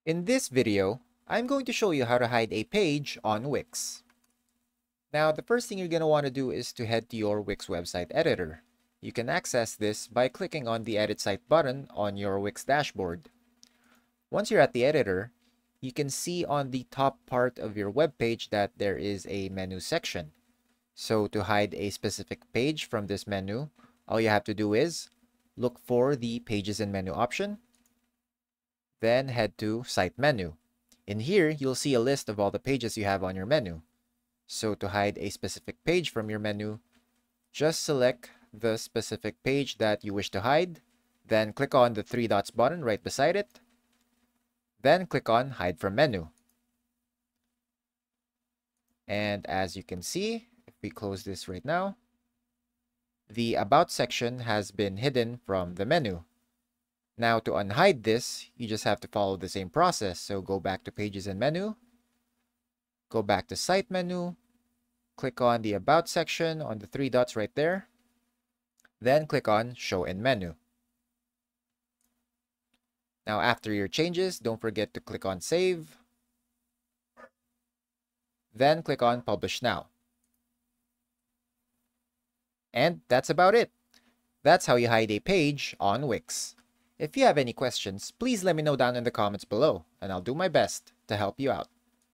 In this video, I'm going to show you how to hide a page on Wix. Now, the first thing you're going to want to do is to head to your Wix website editor. You can access this by clicking on the Edit Site button on your Wix dashboard. Once you're at the editor, you can see on the top part of your web page that there is a menu section. So to hide a specific page from this menu, all you have to do is look for the Pages and Menu option, then head to Site Menu. In here, you'll see a list of all the pages you have on your menu. So to hide a specific page from your menu, just select the specific page that you wish to hide, then click on the three dots button right beside it, then click on Hide from Menu. And as you can see, if we close this right now, the About section has been hidden from the menu. Now to unhide this, you just have to follow the same process. So go back to Pages and Menu, go back to Site Menu, click on the About section on the three dots right there, then click on Show in Menu. Now after your changes, don't forget to click on Save, then click on Publish Now. And that's about it. That's how you hide a page on Wix. If you have any questions, please let me know down in the comments below, and I'll do my best to help you out.